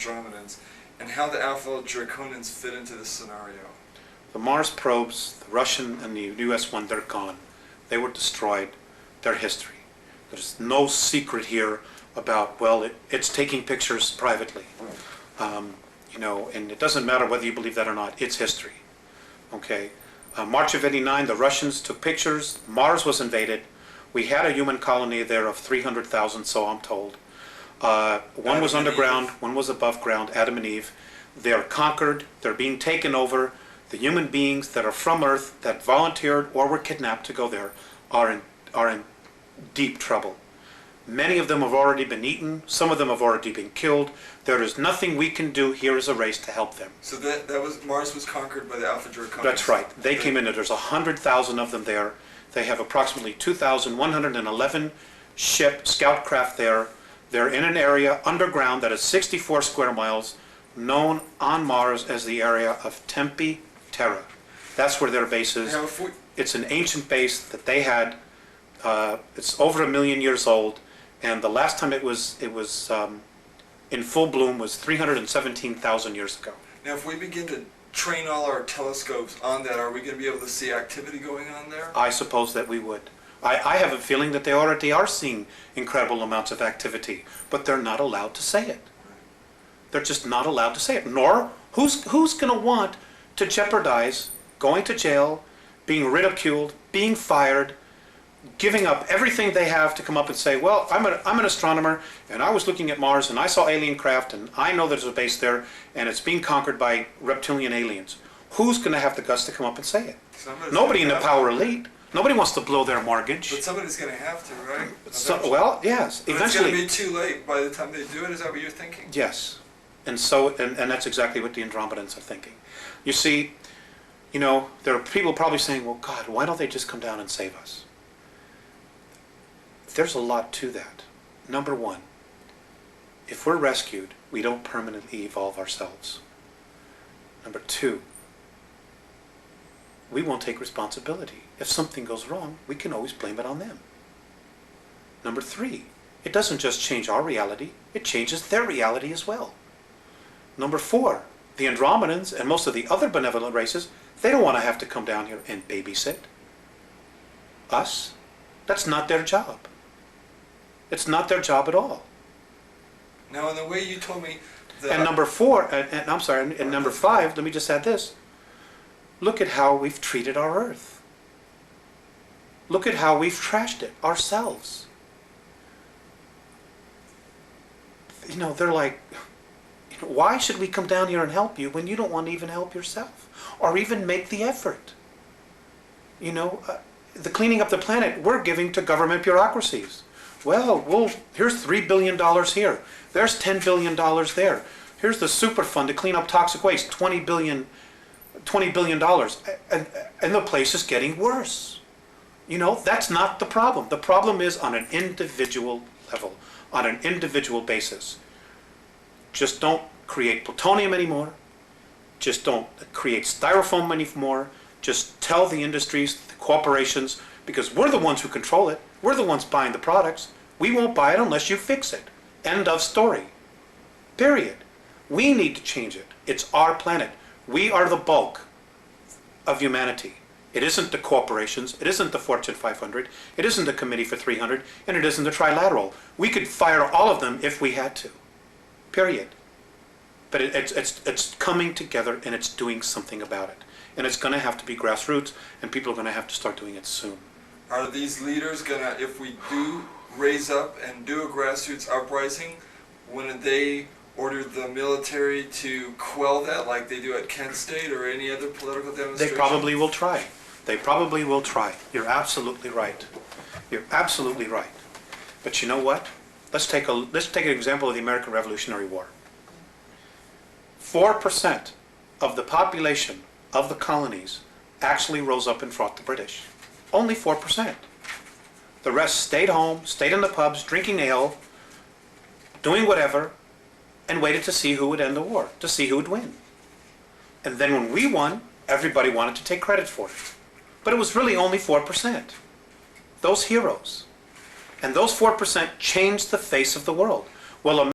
Andromedans, and how the Alpha Draconans fit into this scenario. The Mars probes, the Russian and the US one, they're gone. They were destroyed. They're history. There's no secret here about, well, it's taking pictures privately. And it doesn't matter whether you believe that or not, it's history. Okay. March of '89, the Russians took pictures. Mars was invaded. We had a human colony there of 300,000, so I'm told. One was underground, one was above ground, Adam and Eve. They're conquered, they're being taken over. The human beings that are from Earth, that volunteered or were kidnapped to go there, are in deep trouble. Many of them have already been eaten, some of them have already been killed. There is nothing we can do here as a race to help them. So Mars was conquered by the Alpha Draconis? That's right. They came in, there's 100,000 of them there. They have approximately 2,111 scout craft there. They're in an area underground that is 64 square miles, known on Mars as the area of Tempe Terra. That's where their base is. Now, it's an ancient base that they had. It's over 1 million years old, and the last time it was in full bloom was 317,000 years ago. Now, if we begin to train all our telescopes on that, are we going to be able to see activity going on there? I suppose that we would. I have a feeling that they already are seeing incredible amounts of activity, but they're not allowed to say it. They're just not allowed to say it. Nor, who's going to want to jeopardize going to jail, being ridiculed, being fired, giving up everything they have to come up and say, well, I'm an astronomer, and I was looking at Mars, and I saw alien craft, and I know there's a base there, and it's being conquered by reptilian aliens. Who's going to have the guts to come up and say it? Nobody in the power elite. Nobody wants to blow their mortgage. But somebody's going to have to, right? Well, yes. But eventually, it's going to be too late by the time they do it. Is that what you're thinking? Yes. And that's exactly what the Andromedans are thinking. You see, there are people probably saying, well, God, why don't they just come down and save us? There's a lot to that. Number one, if we're rescued, we don't permanently evolve ourselves. Number two, we won't take responsibility. If something goes wrong, we can always blame it on them. Number three, it doesn't just change our reality, it changes their reality as well. Number four, the Andromedans and most of the other benevolent races, they don't want to have to come down here and babysit us. That's not their job. It's not their job at all. Now, in the way you told me that... And number four, and number five, let me just add this. Look at how we've treated our Earth. Look at how we've trashed it ourselves. They're like, why should we come down here and help you when you don't want to even help yourself or even make the effort? The cleaning up the planet we're giving to government bureaucracies. Well, here's $3 billion here. There's $10 billion there. Here's the super fund to clean up toxic waste, $20 billion. And the place is getting worse. That's not the problem. The problem is on an individual level, on an individual basis. Just don't create plutonium anymore. Just don't create styrofoam anymore. Just tell the industries, the corporations, because we're the ones who control it. We're the ones buying the products. We won't buy it unless you fix it. End of story. Period. We need to change it. It's our planet. We are the bulk of humanity. It isn't the corporations, it isn't the Fortune 500, it isn't the Committee for 300, and it isn't the Trilateral. We could fire all of them if we had to. Period. But it's coming together and it's doing something about it. And it's going to have to be grassroots, and people are going to have to start doing it soon. Are these leaders going to, if we do raise up and do a grassroots uprising, when they order the military to quell that like they do at Kent State or any other political demonstration? They probably will try. They probably will try. You're absolutely right. You're absolutely right. But you know what? Let's take an example of the American Revolutionary War. 4% of the population of the colonies actually rose up and fought the British. Only 4%. The rest stayed home, stayed in the pubs, drinking ale, doing whatever, and waited to see who would end the war, to see who would win. And then when we won, everybody wanted to take credit for it. But it was really only 4%. Those heroes. And those 4% changed the face of the world. Well,